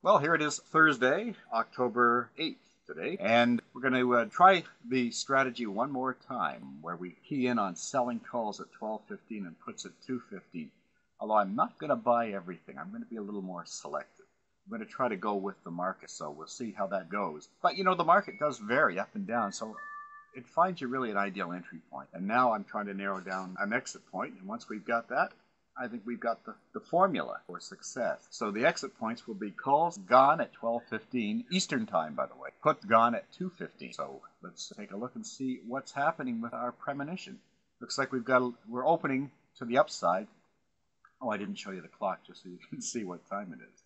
Well, here it is Thursday, October 8th today, and we're going to try the strategy one more time where we key in on selling calls at 12.15 and puts at 2.15. Although I'm not going to buy everything. I'm going to be a little more selective. I'm going to try to go with the market, so we'll see how that goes. But you know, the market does vary up and down, so it finds you really an ideal entry point. And now I'm trying to narrow down an exit point, and once we've got that, I think we've got the formula for success. So the exit points will be calls gone at 12:15 Eastern time, by the way. Put gone at 2:15. So let's take a look and see what's happening with our premonition. Looks like we're opening to the upside. Oh, I didn't show you the clock just so you can see what time it is.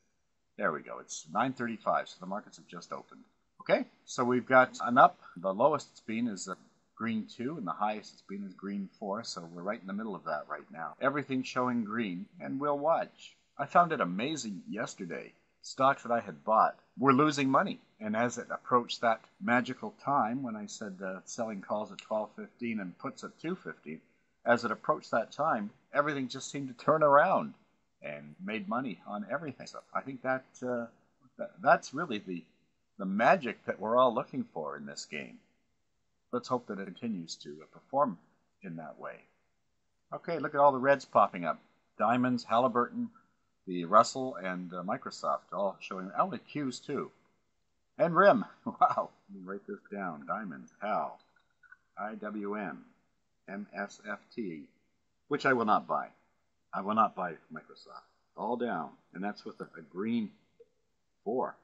There we go. It's 9:35, so the markets have just opened. Okay, so we've got an up. The lowest it's been is green 2, and the highest it's been is green 4, so we're right in the middle of that right now. Everything's showing green, and we'll watch. I found it amazing yesterday. Stocks that I had bought were losing money, and as it approached that magical time when I said selling calls at 12.15 and puts at 2.15, as it approached that time, everything just seemed to turn around and made money on everything. So I think that's really the magic that we're all looking for in this game. Let's hope that it continues to perform in that way. Okay, look at all the reds popping up. Diamonds, Halliburton, the Russell, and Microsoft all showing. Oh, the Qs too. And RIM. Wow. Let me write this down. Diamonds, HAL, IWM, MSFT, which I will not buy. I will not buy Microsoft. All down. And that's with a green 4.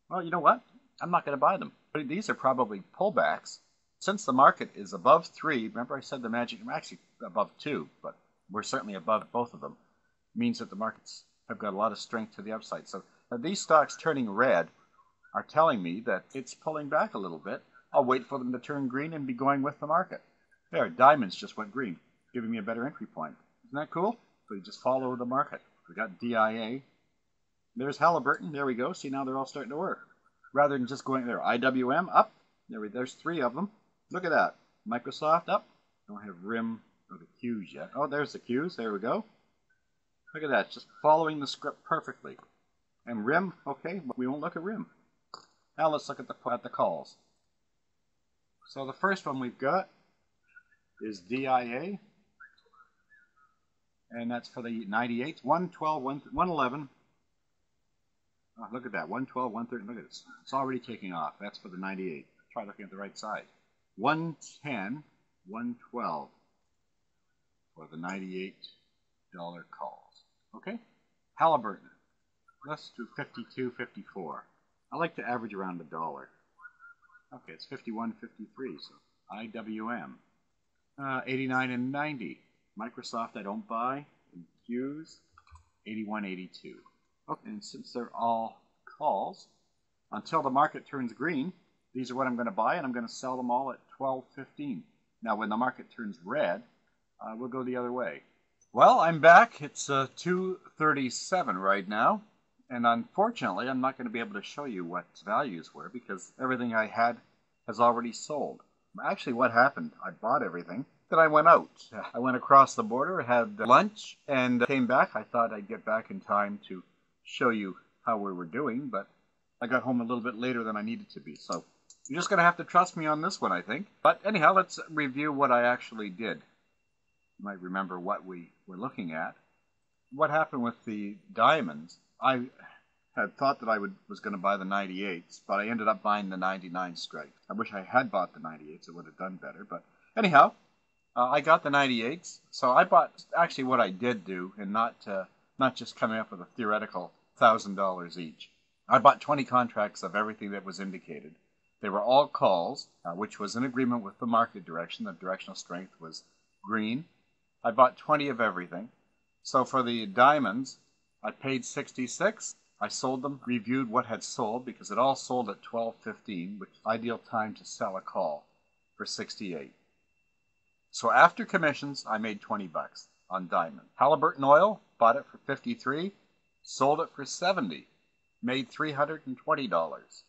Well, you know what? I'm not going to buy them. But these are probably pullbacks. Since the market is above 3, remember I said the magic, I'm actually above 2, but we're certainly above both of them, means that the markets have got a lot of strength to the upside. So these stocks turning red are telling me that it's pulling back a little bit. I'll wait for them to turn green and be going with the market. There, diamonds just went green, giving me a better entry point. Isn't that cool? So you just follow the market. We got DIA. There's Halliburton. There we go. See, now they're all starting to work. Rather than just going there, IWM up. There's 3 of them. Look at that. Microsoft up. Don't have RIM or the Qs yet. Oh, there's the Qs. There we go. Look at that. Just following the script perfectly. And RIM, okay, we won't look at RIM. Now let's look at the calls. So the first one we've got is DIA. And that's for the 98. 112, 111. Oh, look at that. 112, 113. Look at this. It's already taking off. That's for the 98. Try looking at the right side. 110, 112 for the $98 calls. Okay? Halliburton. Let's do 52.54. I like to average around $1. Okay, it's 51.53. So IWM. 89 and 90. Microsoft I don't buy. And Qs 81.82. Okay, and since they're all calls, until the market turns green, these are what I'm going to buy, and I'm going to sell them all at 12.15. Now, when the market turns red, we'll go the other way. Well, I'm back. It's 2:37 right now, and unfortunately, I'm not going to be able to show you what values were because everything I had has already sold. Actually, what happened, I bought everything, then I went out. I went across the border, had lunch, and came back. I thought I'd get back in time to show you how we were doing, but I got home a little bit later than I needed to be, so you're just going to have to trust me on this one, I think. But anyhow, let's review what I actually did. You might remember what we were looking at. What happened with the diamonds, I had thought that I was going to buy the 98s, but I ended up buying the 99 strike. I wish I had bought the 98s. It would have done better. But anyhow, I got the 98s. So I bought actually what I did do, and not just coming up with a theoretical $1,000 each. I bought 20 contracts of everything that was indicated. They were all calls, which was in agreement with the market direction. The directional strength was green. I bought 20 of everything. So for the diamonds, I paid 66. I sold them, reviewed what had sold, because it all sold at 12.15, which is ideal time to sell a call, for 68. So after commissions, I made 20 bucks on diamond. Halliburton oil, bought it for 53, sold it for 70, made $320.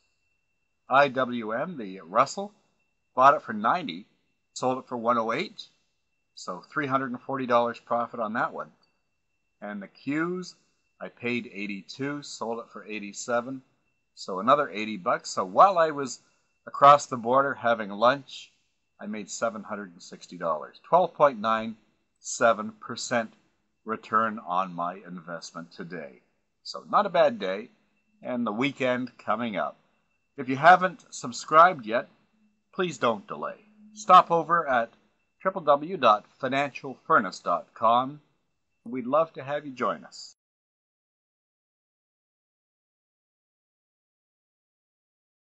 IWM, the Russell, bought it for 90, sold it for 108, so $340 profit on that one. And the Qs, I paid 82, sold it for 87, so another 80 bucks. So while I was across the border having lunch, I made $760. 12.97% return on my investment today. So not a bad day, and the weekend coming up. If you haven't subscribed yet, please don't delay. Stop over at www.financialfurnace.com. We'd love to have you join us.